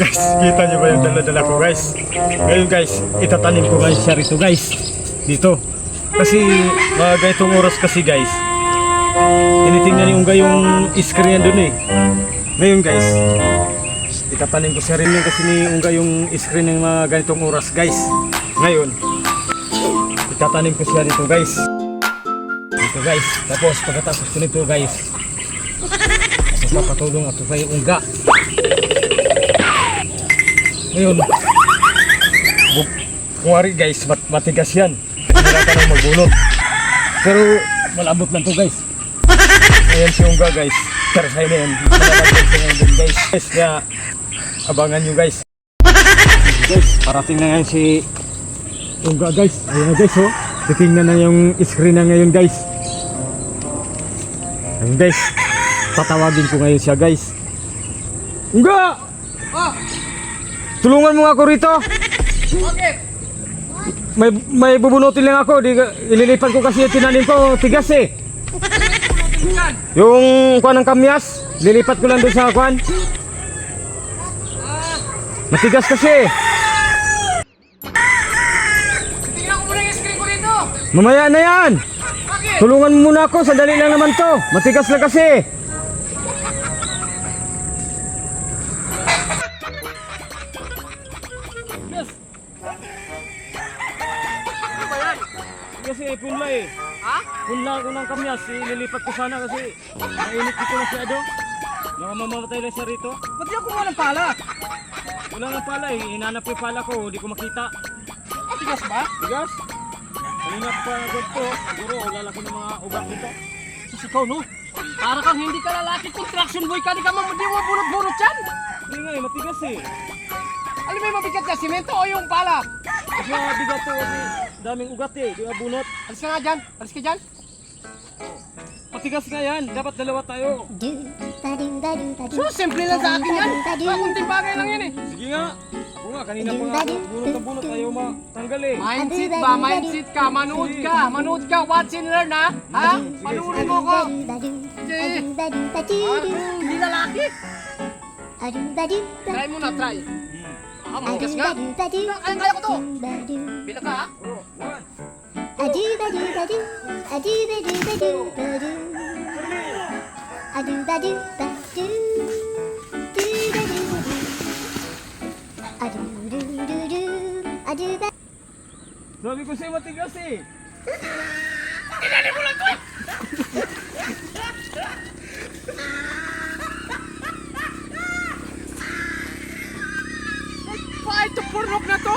Guys, kita nyo ba yung dala-dala ko guys? Ngayon guys, itatanim ko ngayon siya rito guys. Dito. Kasi mga ganitong oras kasi guys, tinitingnan yung gayong screen yan dun eh. Ngayon guys, itatanim ko siya rin yun kasi ni Unga yung screen ng mga ganitong oras guys. Ngayon, itatanim ko siya dito guys. Dito guys. Tapos pagkatapos ko nito guys, papatulong ako kay Unga. Ngayon, kumari guys, matigas yan. Hindi ka nang magbunot. Pero malambot lang to guys. Ayan si Unga guys. Tersay na yan. Malambot na yan din guys. Kaya abangan nyo guys. Guys, parating na ngayon si Unga guys. Ayan na guys oh. Titingnan na yung screen na ngayon guys. Ayan guys. Tatawagin ko ngayon siya guys. Unga! Oh, Tulungan mo nga ako rito. bakit? May bubunutin lang ako. Ililipat ko kasi yung tinanim ko. Tigas eh. Yan. Yung kuan ng kamyas. Lilipat ko lang doon sa kuan. Matigas kasi. Tingnan ko muna yung screen ko dito. Mamaya na yan. Bakit? Tulungan mo muna ako. Sandali lang naman to. Matigas lang kasi. Ano ba yan? Kasi punla eh. Ha? Punla ko ng kamyas. Ililipat ko sana kasi mainit dito masyado. Nakamamatay lang siya rito. Ba't di ako kumuha ng pala? Wala nga pala eh. Hinanap ko yung pala ko. Hindi ko makita. Tigas ba? Tigas? Kanina pa ganito. Siguro lalaki ng mga ugat dito. Sus, ikaw no? Para kang hindi ka lalaki, construction boy ka, di ka di mo bunot-bunot yan. Hindi nga eh. Matigas eh. Alam mo yung mabigat ka, simento o yung pala? Kasi bigat to kasi daming ugat eh. Di ba bunot? Alis ka nga dyan, alis ka dyan. Matigas nga yan. Dapat dalawa tayo. Sus, simple lang sa akin yan. Kunting bagay lang yan eh. Sige nga. Oo nga. Kanina pa nga bunot na bunot. Ayaw matanggal eh. Mindset ba? Mindset ka. Manood ka. Manood ka. Watch and learn ha. Ha? Panurin mo ko. Hindi lalaki. Try mo na, try. Ah, matigas nga. Kaya ko to. Bila ka ha. Oo. One. Sabi ko sa'yo matigas eh. Pa, ito purnok na to.